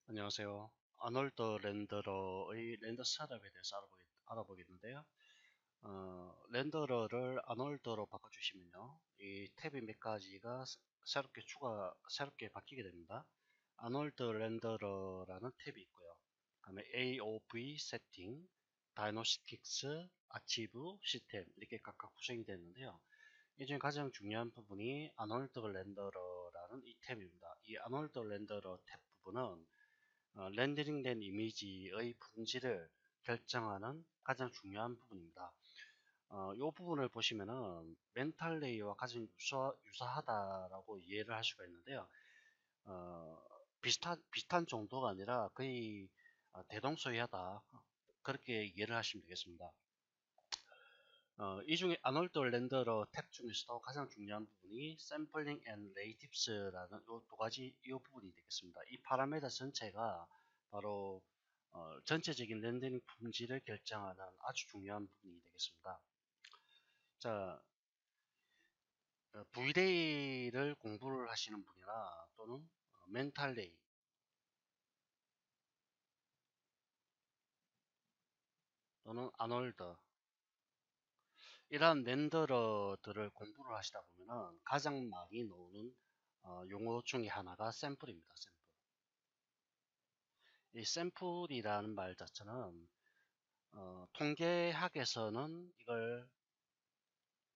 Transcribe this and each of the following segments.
안녕하세요. 아놀드 렌더러의 렌더 셋업에 대해서 알아보겠는데요. 렌더러를 아놀드로 바꿔주시면요. 이 탭이 몇 가지가 새롭게 바뀌게 됩니다. 아놀드 렌더러라는 탭이 있고요. 다음에 AOV 세팅, 다이노스틱스, 아치브, 시스템 이렇게 각각 구성이 되는데요. 이 중에 가장 중요한 부분이 아놀드 렌더러라는 이 탭입니다. 이 아놀드 렌더러 탭 부분은 렌더링된 이미지의 품질을 결정하는 가장 중요한 부분입니다. 이 부분을 보시면은 멘탈 레이와 가장 유사하다라고 이해를 할 수가 있는데요. 어, 비슷한 정도가 아니라 거의 대동소이하다. 그렇게 이해를 하시면 되겠습니다. 이 중에 아놀드 렌더러 탭 중에서도 가장 중요한 부분이 샘플링 앤 레이티브스라는 이 두 가지 이 부분이 되겠습니다. 이 파라메터 전체가 바로 전체적인 렌더링 품질을 결정하는 아주 중요한 부분이 되겠습니다. 자, VDA를 공부를 하시는 분이나 또는 멘탈레이 또는 아놀드 이러한 렌더러들을 공부를 하시다 보면은 가장 많이 나오는 용어 중에 하나가 샘플입니다. 샘플. 이 샘플이라는 말 자체는 통계학에서는 이걸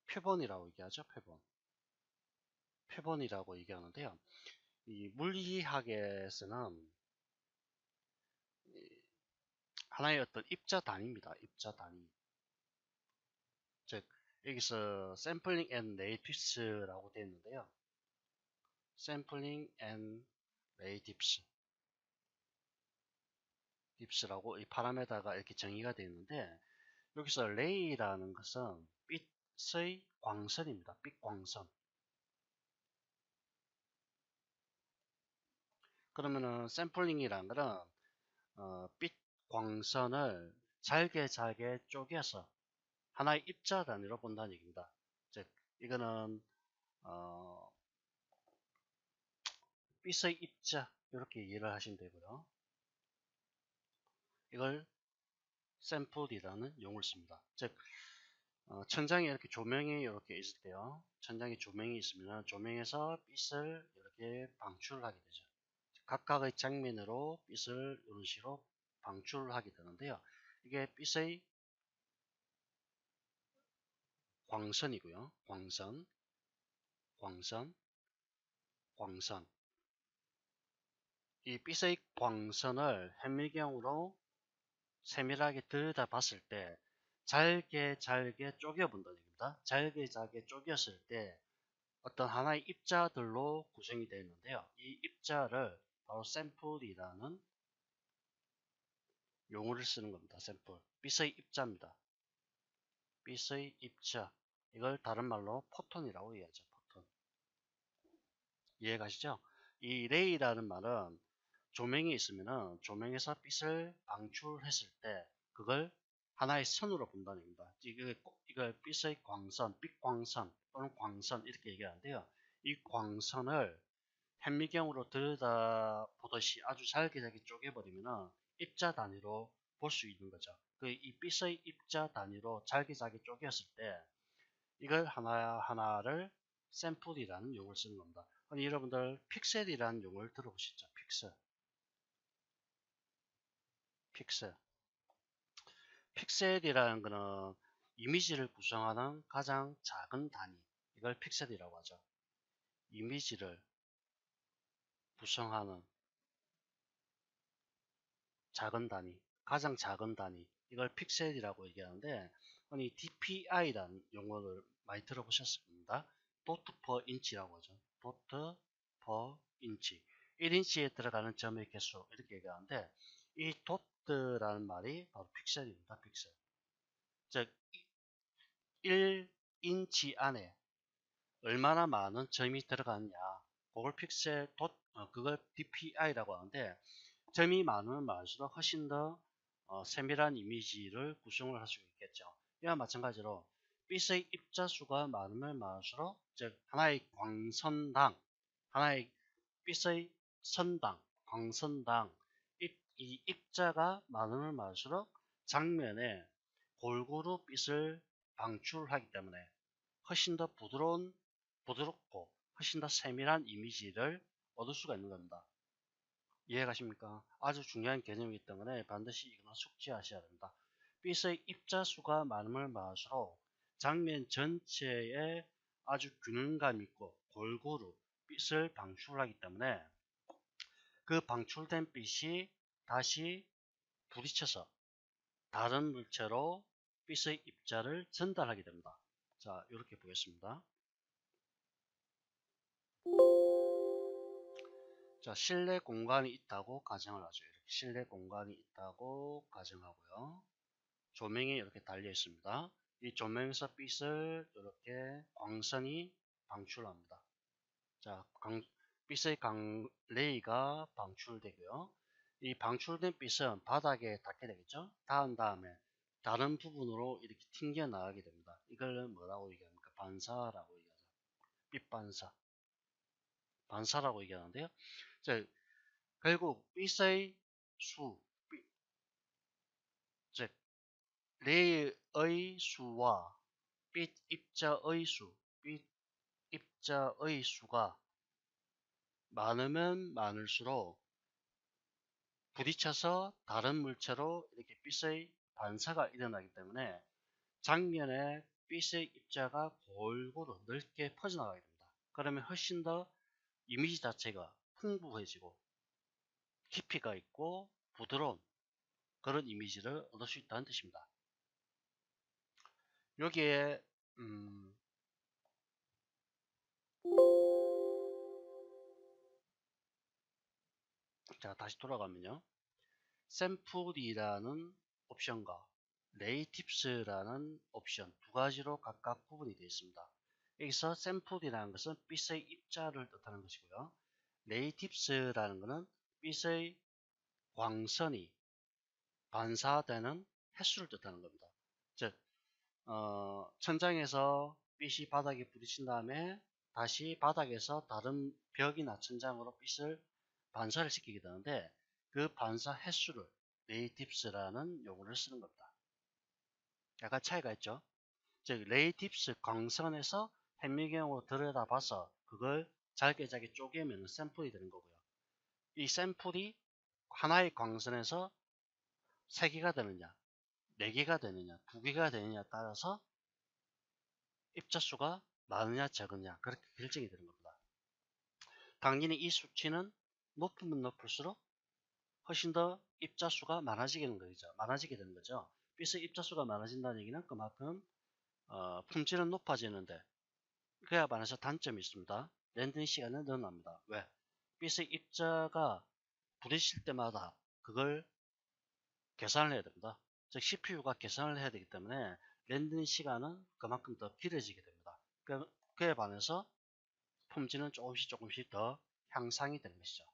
표본이라고 얘기하죠. 표본이라고 얘기하는데요. 이 물리학에서는 하나의 어떤 입자 단위입니다. 입자 단위. 즉 여기서 샘플링 앤 레이티브스라고 되어 있는데요. 샘플링 앤 레이티브스 딥스라고 이 파라메타가 이렇게 정의가 되어 있는데 여기서 레이라는 것은 빛의 광선입니다. 빛 광선. 그러면은 샘플링이라는 거는 빛 광선을 잘게 쪼개서 하나의 입자 단위로 본다는 얘기입니다. 즉 이거는 어, 빛의 입자 이렇게 이해를 하시면 되고요. 이걸 샘플이라는 용어를 씁니다. 즉 천장에 이렇게 조명이 이렇게 있을 때요. 천장에 조명이 있으면 조명에서 빛을 이렇게 방출하게 되죠. 각각의 장면으로 빛을 이런 식으로 방출하게 되는데요. 이게 빛의 광선이고요. 광선. 이 빛의 광선을 현미경으로 세밀하게 들여다봤을 때 잘게 쪼개본다는 얘기입니다. 잘게 쪼개었을 때 어떤 하나의 입자들로 구성이 되어 있는데요. 이 입자를 바로 샘플이라는 용어를 쓰는 겁니다. 샘플. 빛의 입자입니다. 빛의 입자. 이걸 다른 말로 포톤이라고 이해하죠. 포톤. 이해가시죠? 이 레이라는 말은 조명이 있으면은 조명에서 빛을 방출했을 때 그걸 하나의 선으로 본다는 얘기입니다. 이걸 빛의 광선, 빛광선 또는 광선 이렇게 얘기하는데요. 이 광선을 현미경으로 들여다보듯이 아주 잘게 쪼개버리면은 입자 단위로 볼 수 있는 거죠. 이 빛의 입자 단위로 잘게 쪼개었을 때 이걸 하나하나를 샘플이라는 용어를 쓰는 겁니다. 아니, 여러분들 픽셀이라는 용어를 들어보셨죠? 픽셀. 픽셀이라는 거는 이미지를 구성하는 가장 작은 단위. 이걸 픽셀이라고 하죠. 이미지를 구성하는 작은 단위, 가장 작은 단위. 이걸 픽셀이라고 얘기하는데, 아니, DPI라는 용어를 많이 들어보셨습니다. 도트 퍼 인치라고 하죠. 도트 퍼 인치. 1인치에 들어가는 점의 개수. 이렇게 얘기하는데, 이 도트라는 말이 바로 픽셀입니다. 픽셀. 즉, 1인치 안에 얼마나 많은 점이 들어갔냐. 그걸 그걸 DPI라고 하는데, 점이 많으면 많을수록 훨씬 더 세밀한 이미지를 구성을 할 수 있겠죠. 이와 마찬가지로 빛의 입자수가 많으면 많을수록 즉 하나의 광선당 하나의 빛의 광선당 이 입자가 많으면 많을수록 장면에 골고루 빛을 방출하기 때문에 훨씬 더 부드럽고 훨씬 더 세밀한 이미지를 얻을 수가 있는 겁니다. 이해가십니까? 아주 중요한 개념이기 때문에 반드시 이거는 숙지하셔야 됩니다. 빛의 입자 수가 많으면 많을수록 장면 전체에 아주 균형감 있고 골고루 빛을 방출하기 때문에 그 방출된 빛이 다시 부딪혀서 다른 물체로 빛의 입자를 전달하게 됩니다. 자, 이렇게 보겠습니다. 자, 실내 공간이 있다고 가정을 하죠. 이렇게 실내 공간이 있다고 가정하고요. 조명이 이렇게 달려 있습니다. 이 조명에서 빛을 이렇게 광선이 방출합니다. 자, 빛의 레이가 방출되고요. 이 방출된 빛은 바닥에 닿게 되겠죠. 닿은 다음에 다른 부분으로 이렇게 튕겨 나가게 됩니다. 이걸 뭐라고 얘기합니까? 반사라고 얘기하죠. 빛 반사라고 얘기하는데요. 자, 결국 빛의 수, 즉 레이의 수와 빛 입자의 수가 많으면 많을수록 부딪혀서 다른 물체로 이렇게 빛의 반사가 일어나기 때문에 장면에 빛의 입자가 골고루 넓게 퍼져나가게 됩니다. 그러면 훨씬 더 이미지 자체가 풍부해지고 깊이가 있고 부드러운 그런 이미지를 얻을 수 있다는 뜻입니다. 여기에 자, 다시 돌아가면요. 샘플이라는 옵션과 레이팁스라는 옵션 두 가지로 각각 구분이 되어 있습니다. 여기서 샘플이라는 것은 빛의 입자를 뜻하는 것이고요. 레이팁스라는 것은 빛의 광선이 반사되는 횟수를 뜻하는 겁니다. 즉, 천장에서 빛이 바닥에 부딪힌 다음에 다시 바닥에서 다른 벽이나 천장으로 빛을 반사를 시키게 되는데 그 반사 횟수를 레이팁스라는 용어를 쓰는 겁니다. 약간 차이가 있죠. 즉 레이팁스 광선에서 현미경으로 들여다봐서 그걸 잘게 쪼개면 샘플이 되는 거고요. 이 샘플이 하나의 광선에서 3개가 되느냐 4개가 되느냐 2개가 되느냐에 따라서 입자수가 많으냐 적으냐 그렇게 결정이 되는 겁니다. 당연히 이 수치는 높으면 높을수록 훨씬 더 입자수가 많아지게 되는 거죠. 빛의 입자수가 많아진다는 얘기는 그만큼 품질은 높아지는데 그에 반해서 단점이 있습니다. 렌더링 시간은 늘어납니다. 왜? 빛의 입자가 부딪힐 때마다 그걸 계산을 해야 됩니다. 즉 CPU가 계산을 해야 되기 때문에 렌더링 시간은 그만큼 더 길어지게 됩니다. 그에 반해서 품질은 조금씩 더 향상이 되는 것이죠.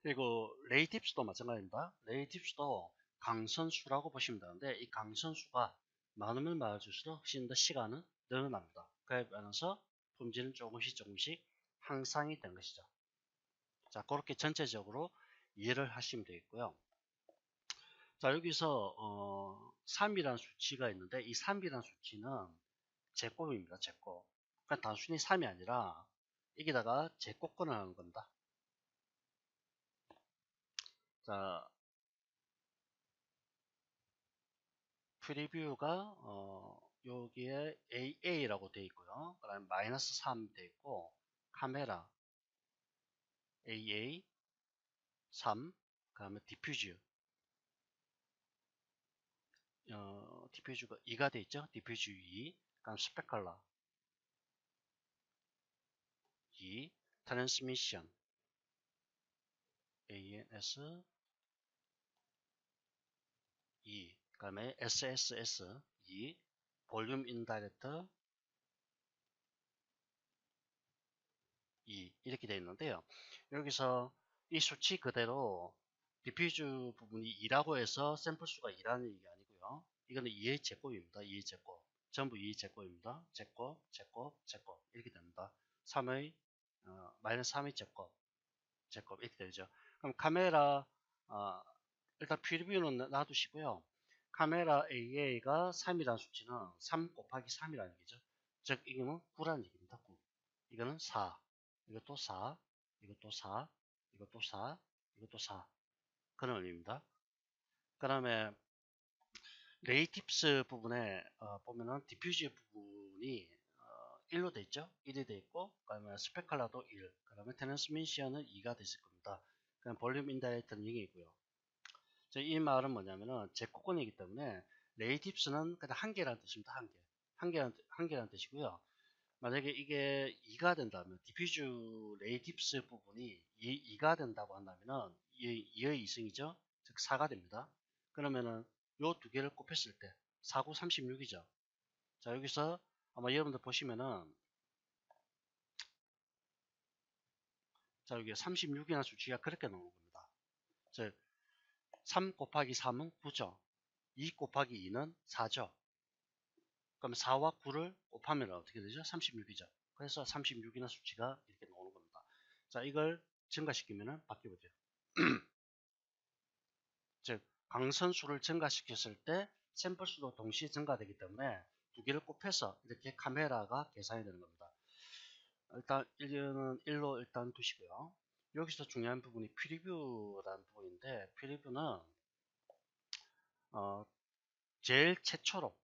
그리고 레이팁스도 마찬가지입니다. 레이팁스도 강선수라고 보시면 되는데 이 강선수가 많으면 많아질수록 훨씬 더 시간은 늘어납니다. 그에 반해서 품질은 조금씩 향상이 되는 것이죠. 자, 그렇게 전체적으로 이해를 하시면 되겠고요. 자, 여기서 3이라는 수치가 있는데 이 3이라는 수치는 제곱입니다. 제곱. 그러니까 단순히 3이 아니라 여기다가 제곱권을 하는 겁니다. 자, 프리뷰가 여기에 AA라고 되어 있고요. 그 다음에 마이너스 3 되어 있고 카메라 AA 3, 그 다음에 디퓨즈 디퓨즈가 2가 되어 있죠. 디퓨즈 2, 그 다음 스펙컬러 2, 트랜스미션 ANS 2, 그 다음에 SSS 2, 볼륨 인다이렉트 2 이렇게 되어 있는데요. 여기서 이 수치 그대로 디퓨즈 부분이 2라고 해서 샘플 수가 2라는 얘기 아니고요. 이거는 2의 제곱입니다. 2의 제곱. 전부 2의 제곱입니다. 제곱 이렇게 됩니다. 3의 마이너스 3의 제곱 이렇게 되죠. 그럼 카메라 일단 프리뷰는 놔두시고요. 카메라 AA가 3이라는 수치는 3 곱하기 3이라는 얘기죠. 즉 이거는 9라는 얘기입니다. 9. 이거는 4. 이것도 4. 이것도 4. 이것도 4. 이것도 4. 그런 의미입니다. 그 다음에 레이팁스 부분에 보면은 디퓨즈 부분이 1로 돼 있죠. 1이 돼 있고, 그 다음에 스페컬라도 1, 그 다음에 트랜스미션은 2가 됐을 겁니다. 그냥 볼륨 인다이렉트는 0이고요. 이 말은 뭐냐면은 제 코건이기 때문에 레이팁스는 그냥 한 개라는 뜻입니다. 한 개. 한 개라는 뜻이고요. 만약에 이게 2가 된다면 디퓨즈 레이팁스 부분이 2가 된다고 한다면은 2의 2승이죠. 즉 4가 됩니다. 그러면은 요 두 개를 곱했을 때 4, 9, 36이죠. 자 여기서 아마 여러분들 보시면은 자 여기 36이라는 수치가 그렇게 나오는 겁니다. 즉 3 곱하기 3은 9죠. 2 곱하기 2는 4죠. 그럼 4와 9를 곱하면 어떻게 되죠? 36이죠. 그래서 36이라는 수치가 이렇게 나오는 겁니다. 자 이걸 증가시키면 바뀌게 돼요. 즉 광선수를 증가시켰을 때 샘플 수도 동시에 증가되기 때문에 두 개를 곱해서 이렇게 카메라가 계산이 되는 겁니다. 일단 1은 1로 일단 두시고요. 여기서 중요한 부분이 프리뷰라는 부분인데 프리뷰는 제일 최초로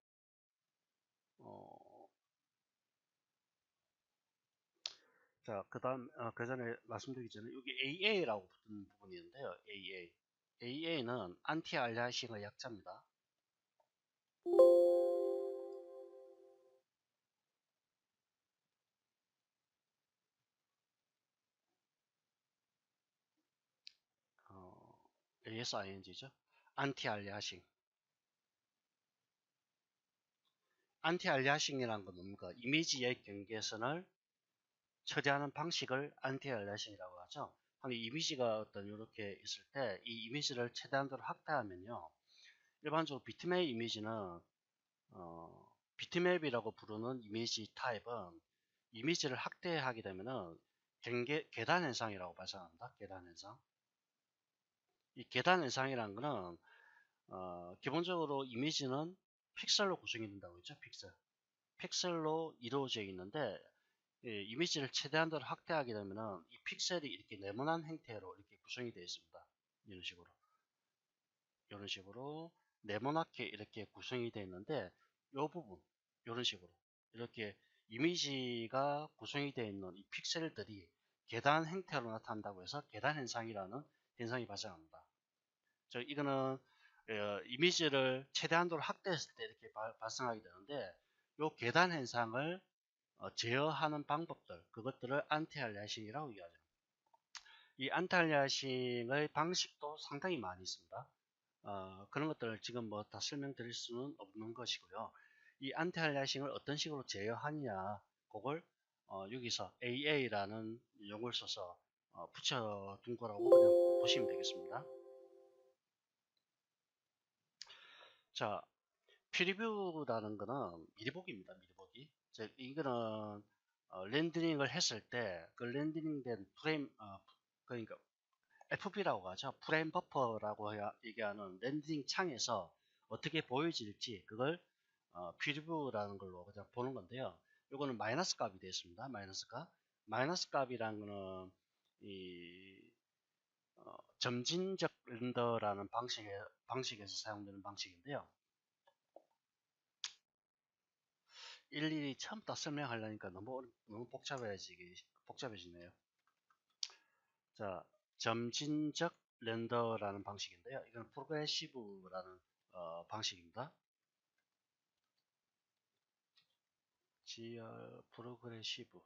자 그다음 그 전에 말씀드리기 전에 여기 AA라고 붙은 부분이 있는데요. AA는 안티 알리아싱의 약자입니다. ASING죠. 안티 알리아싱. 안티 알리아싱이라는 건 뭡니까? 이미지의 경계선을 처리하는 방식을 안티 알리아싱이라고 하죠. 이미지가 어떤 이렇게 있을 때 이 이미지를 최대한도로 확대하면요. 일반적으로 비트맵 이미지는 비트맵이라고 부르는 이미지 타입은 이미지를 확대하게 되면은 계단 현상이라고 발생합니다. 계단 현상. 이 계단 현상이라는 거는 기본적으로 이미지는 픽셀로 구성이 된다고 했죠. 픽셀로 이루어져 있는데 이미지를 최대한도로 확대하게 되면은 이 픽셀이 이렇게 네모난 형태로 이렇게 구성이 되어 있습니다. 이런 식으로 네모나게 이렇게 구성이 되어 있는데 이 부분 이런 식으로 이렇게 이미지가 구성이 되어 있는 이 픽셀들이 계단 형태로 나타난다고 해서 계단 현상이라는 현상이 발생합니다. 이거는 이미지를 최대한도로 확대했을 때 이렇게 발생하게 되는데 이 계단 현상을 제어하는 방법들 그것들을 안티알리아싱이라고 이야기하죠. 이 안티알리아싱의 방식도 상당히 많이 있습니다. 그런 것들을 지금 뭐 다 설명드릴 수는 없는 것이고요. 이 안티알리아싱을 어떤 식으로 제어하느냐 그걸 여기서 AA라는 용어를 써서 붙여둔 거라고 그냥 보시면 되겠습니다. 자, 프리뷰라는 거는 미리 보기입니다. 미리 보기. 즉 이거는 렌더링을 했을 때 그 렌더링된 프레임 그러니까 FB라고 하죠. 프레임 버퍼라고 얘기하는 렌더링 창에서 어떻게 보여질지 그걸 프리뷰라는 걸로 그냥 보는 건데요. 이거는 마이너스 값이 되겠습니다. 마이너스 값. 마이너스 값이라는 거는 이 점진적 렌더라는 방식에서 사용되는 방식인데요. 일일이 처음부터 설명하려니까 너무 복잡해지네요. 자, 점진적 렌더라는 방식인데요. 이건 프로그레시브라는 방식입니다. 프로그레시브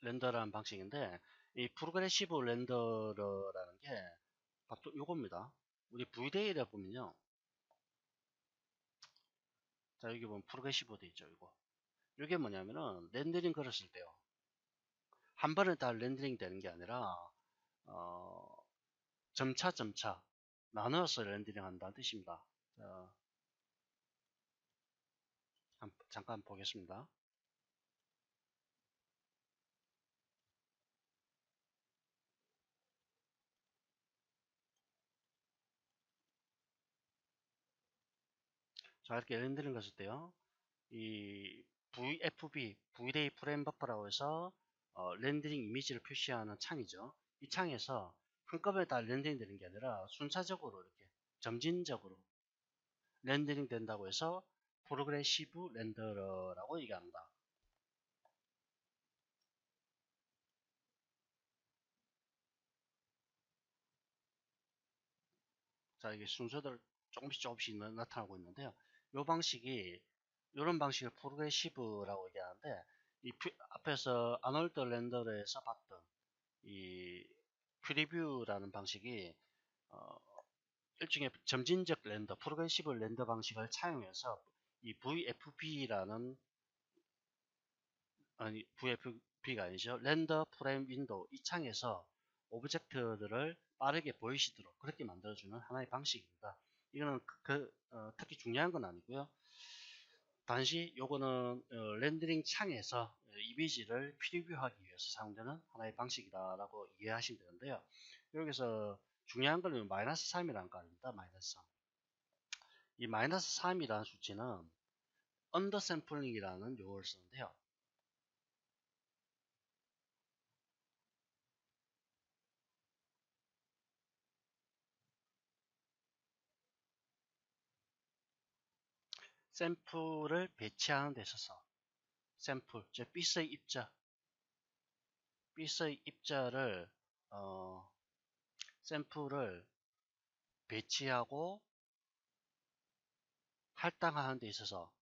렌더라는 방식인데 이 프로그레시브 렌더라는 게 바로 요겁니다. 우리 VDA를 보면요. 자 여기 보면 프로그레시브 돼 있죠. 이게 뭐냐면은 렌더링 걸었을 때요. 한 번에 다 렌더링 되는 게 아니라 점차 나눠서 렌더링 한다는 뜻입니다. 자, 잠깐 보겠습니다. 자, 이렇게 렌더링 했을 때요. 이 VFB, VDA 프레임 버퍼라고 해서 렌더링 이미지를 표시하는 창이죠. 이 창에서 한꺼번에 다 렌더링 되는 게 아니라 순차적으로 이렇게 점진적으로 렌더링 된다고 해서 프로그레시브 렌더러라고 얘기합니다. 자, 이게 순서대로 조금씩 나타나고 있는데요. 이 방식이 이런 방식을 프로그레시브라고 얘기하는데 이 앞에서 아놀드 렌더러에서 봤던 이 프리뷰라는 방식이 일종의 점진적 렌더, 프로그레시브 렌더 방식을 차용해서 이 VFB라는 아니 VFB가 아니죠. 렌더 프레임 윈도우 이 창에서 오브젝트들을 빠르게 보이시도록 그렇게 만들어주는 하나의 방식입니다. 이거는 특히 중요한 건 아니고요. 단지 요거는 렌더링 창에서 이미지를 프리뷰하기 위해서 사용되는 하나의 방식이다라고 이해하시면 되는데요. 여기서 중요한 건 마이너스 3이라는 거 아닙니다. 마이너스 3. 이 마이너스 3이라는 수치는 언더샘플링이라는 용어를 쓰는데요. 샘플을 배치하는 데 있어서 샘플, 즉 삐스의 입자를 샘플을 배치하고 할당하는 데 있어서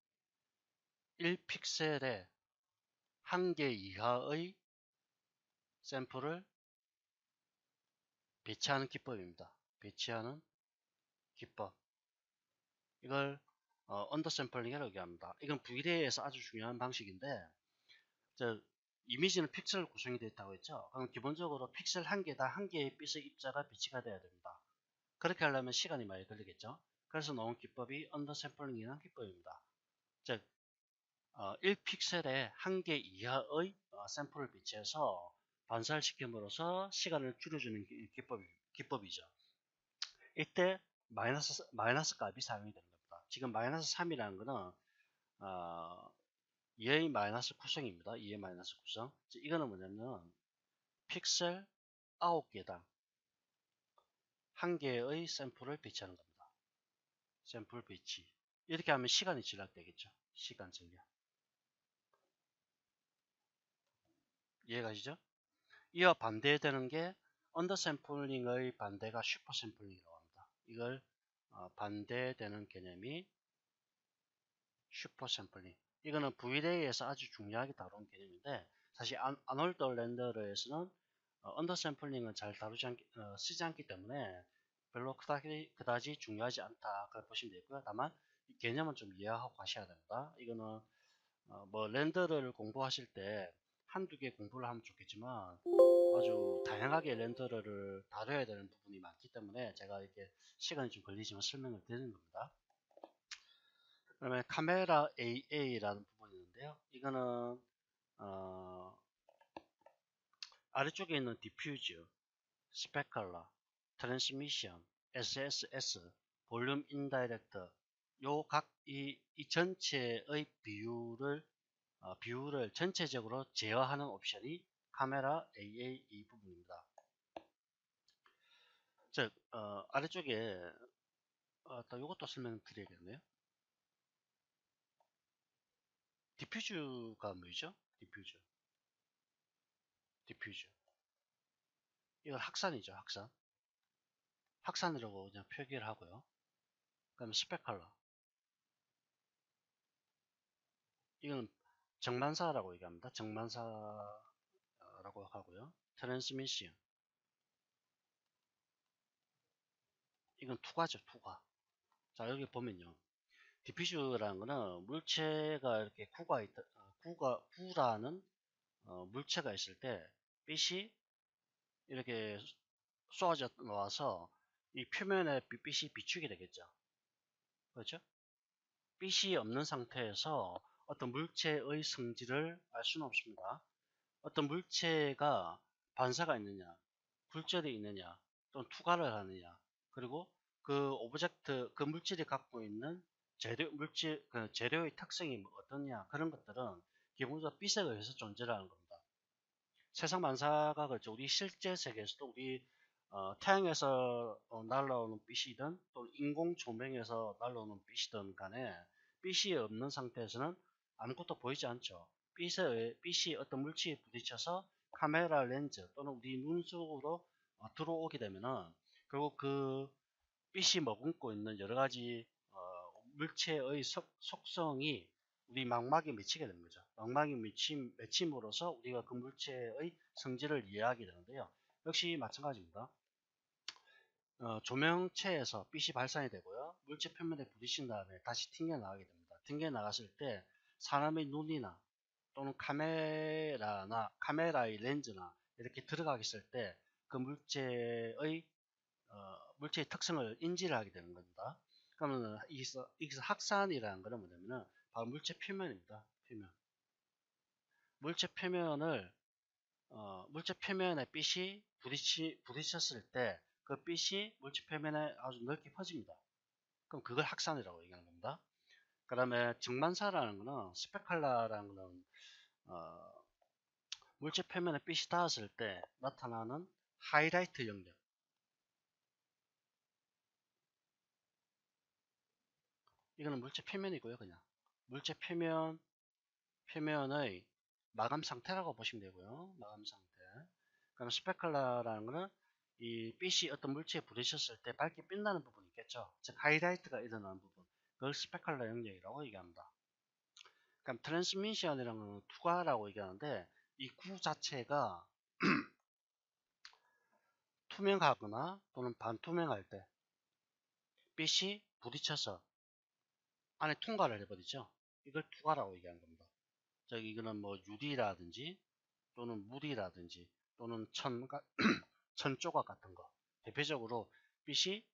1픽셀에 1개 이하의 샘플을 배치하는 기법입니다. 배치하는 기법. 이걸 언더샘플링이라고 얘기합니다. 이건 VDA에서 아주 중요한 방식인데 이미지는 픽셀로 구성이 되어 있다고 했죠. 그럼 기본적으로 픽셀 1개당 1개의 빗의 입자가 배치가 되어야 됩니다. 그렇게 하려면 시간이 많이 걸리겠죠. 그래서 나온 기법이 언더샘플링이라는 기법입니다. 즉 1픽셀에 1개 이하의 샘플을 배치해서 반사를 시킴으로써 시간을 줄여주는 기법이죠. 이때 마이너스 값이 사용이 되는 겁니다. 지금 마이너스 3이라는 거는 2의 마이너스 구성입니다. 2의 마이너스 구성. 이거는 뭐냐면 픽셀 9개당 1개의 샘플을 배치하는 겁니다. 샘플 배치. 이렇게 하면 시간이 절약되겠죠. 시간 절약. 이해가시죠? 이와 반대되는 게 언더샘플링의 반대가 슈퍼샘플링이라고 합니다. 이걸 반대되는 개념이 슈퍼샘플링. 이거는 VDA에서 아주 중요하게 다룬 개념인데 사실 아놀드 렌더러에서는 언더샘플링은 잘 쓰지 않기 때문에 별로 그다지 중요하지 않다. 그렇게 보시면 되고요. 다만 이 개념은 좀 이해하고 가셔야 됩니다. 이거는 뭐 렌더를 공부하실 때 한두 개 공부를 하면 좋겠지만 아주 다양하게 렌더를 다뤄야 되는 부분이 많기 때문에 제가 이렇게 시간이 좀 걸리지만 설명을 드리는 겁니다. 그다음에 카메라 AA라는 부분이 있는데요. 이거는 아래쪽에 있는 디퓨즈, 스페컬러, 트랜스미션, SSS, 볼륨 인다이렉트 요 각 이 전체의 비율을 전체적으로 제어하는 옵션이 카메라 AA 부분입니다. 즉 아래쪽에 또 이것도 설명드려야겠네요. 디퓨즈가 뭐죠? 디퓨즈. 이건 확산이죠, 확산. 확산이라고 그냥 표기를 하고요. 그다음에 스페컬러. 이건 정만사라고 얘기합니다. 정만사라고 하고요. 트랜스미션. 이건 투과죠, 투과. 자, 여기 보면요. 디퓨즈라는 거는 물체가 이렇게 구라는 물체가 있을 때 빛이 이렇게 쏘아져 나와서 이 표면에 빛이 비추게 되겠죠. 그렇죠? 빛이 없는 상태에서 어떤 물체의 성질을 알 수는 없습니다. 어떤 물체가 반사가 있느냐, 굴절이 있느냐, 또는 투과를 하느냐, 그리고 그 오브젝트, 그 물질이 갖고 있는 재료의 특성이 뭐 어떠냐 그런 것들은 기본적으로 빛에 의해서 존재를 하는 겁니다. 세상 만사가 그렇죠. 우리 실제 세계에서도 우리 태양에서 날아오는 빛이든 또 인공 조명에서 날아오는 빛이든 간에 빛이 없는 상태에서는 아무것도 보이지 않죠. 빛이 어떤 물체에 부딪혀서 카메라 렌즈 또는 우리 눈 속으로 들어오게 되면은 결국 그 빛이 머금고 있는 여러 가지 물체의 속성이 우리 망막에 미치게 되는 거죠. 망막에 맺힘으로써 우리가 그 물체의 성질을 이해하게 되는데요. 역시 마찬가지입니다. 조명체에서 빛이 발산이 되고요. 물체 표면에 부딪힌 다음에 다시 튕겨나가게 됩니다. 튕겨나갔을 때 사람의 눈이나 또는 카메라의 렌즈나 이렇게 들어가겠을 때 그 물체의 특성을 인지를 하게 되는 겁니다. 그러면 여기서 확산이라는 것은 뭐냐면은 바로 물체 표면입니다. 표면. 물체 표면을 물체 표면에 빛이 부딪혔을 때 그 빛이 물체 표면에 아주 넓게 퍼집니다. 그럼 그걸 확산이라고 얘기하는 겁니다. 그 다음에 증만사라는 거는 스페클라라는 거는 물체 표면에 빛이 닿았을 때 나타나는 하이라이트 영역. 이거는 물체 표면이고요. 그냥 물체 표면의 마감 상태라고 보시면 되고요. 마감 상태. 그럼 스페클라라는 거는 이 빛이 어떤 물체에 부딪혔을 때 밝게 빛나는 부분이 있겠죠. 즉 하이라이트가 일어나는 부분. 그걸 스페클라 영역이라고 얘기합니다. 그럼 트랜스미션이라는 건 투과라고 얘기하는데 이 구 자체가 투명하거나 또는 반투명할 때 빛이 부딪혀서 안에 통과를 해버리죠. 이걸 투과라고 얘기하는 겁니다. 이거는 뭐 유리라든지 또는 물이라든지 또는 천조각 같은 거. 대표적으로 빛이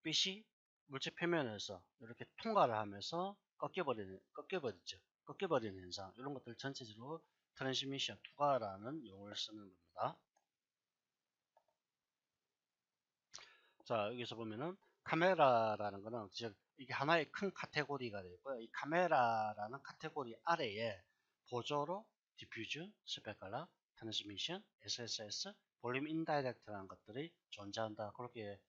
빛이 물체 표면에서 이렇게 통과를 하면서 꺾여버리는 현상. 이런 것들 전체적으로 트랜스미션 투과라는 용어를 쓰는 겁니다. 자, 여기서 보면은 카메라라는 거는 즉 이게 하나의 큰 카테고리가 되고요. 이 카메라라는 카테고리 아래에 보조로 디퓨즈, 스페클라, 트랜스미션, SSS, 볼륨 인다이렉트라는 것들이 존재한다. 그렇게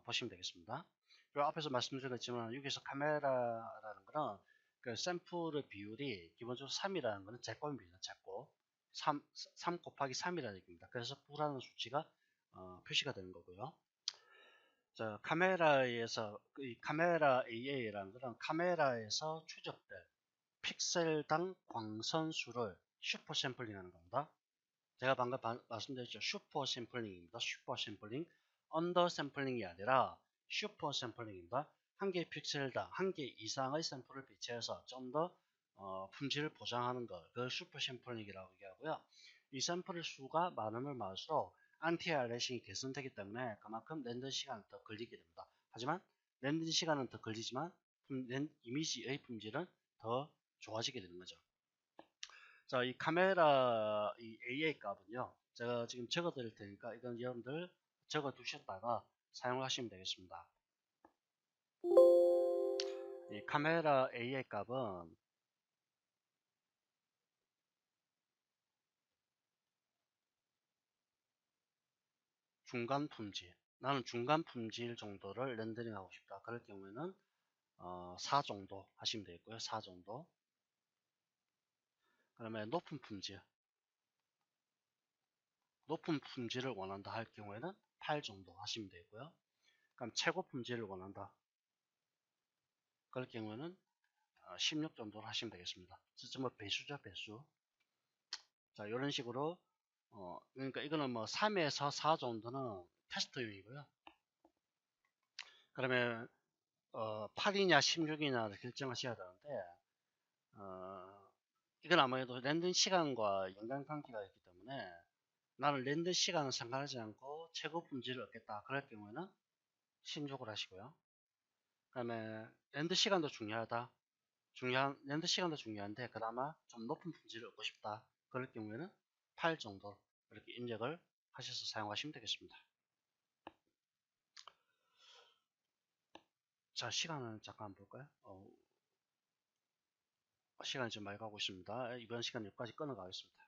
보시면 되겠습니다. 그리고 앞에서 말씀드렸지만 여기서 카메라라는 거는 그 샘플의 비율이 기본적으로 3이라는 거는 제곱입니다. 제곱. 3 곱하기 3이라는 얘기입니다. 그래서 V라는 수치가 표시가 되는 거고요. 자, 이 카메라 AA라는 것은 카메라에서 추적될 픽셀당 광선수를 슈퍼 샘플링하는 겁니다. 제가 방금 말씀드렸죠. 슈퍼 샘플링입니다. 슈퍼 샘플링. 언더 샘플링이 아니라 슈퍼 샘플링입니다. 한 개의 픽셀당 한 개 이상의 샘플을 배치해서 좀 더 품질을 보장하는 것, 그걸 슈퍼 샘플링이라고 얘기하고요. 이 샘플의 수가 많으면 많을수록 안티알레싱이 개선되기 때문에 그만큼 렌더 시간이 더 걸리게 됩니다. 하지만 렌더 시간은 더 걸리지만 이미지의 품질은 더 좋아지게 되는 거죠. 자, 이 카메라 이 AA 값은요. 제가 지금 적어 드릴 테니까 이건 여러분들 적어 두셨다가 사용을 하시면 되겠습니다. 이 카메라 AA 값은 중간 품질. 나는 중간 품질 정도를 렌더링 하고 싶다. 그럴 경우에는 4 정도 하시면 되겠고요. 4 정도. 그다음에 높은 품질을 원한다 할 경우에는 8 정도 하시면 되고요. 그럼 최고 품질을 원한다. 그럴 경우에는 16 정도로 하시면 되겠습니다. 뭐 배수죠, 배수. 자, 이런 식으로 그러니까 이거는 뭐 3에서 4 정도는 테스트용이고요. 그러면 8이냐 16이냐 결정하셔야 되는데 이건 아무래도 렌더 시간과 연관관계가 있기 때문에 나는 렌더 시간은 상관하지 않고 최고 품질을 얻겠다. 그럴 경우에는 16을 하시고요. 그 다음에 렌더 시간도 렌더 시간도 중요한데 그나마 좀 높은 품질을 얻고 싶다. 그럴 경우에는 8 정도 이렇게 입력을 하셔서 사용하시면 되겠습니다. 자, 시간은 잠깐 볼까요? 시간이 좀 많이 가고 있습니다. 이번 시간 여기까지 끊어가겠습니다.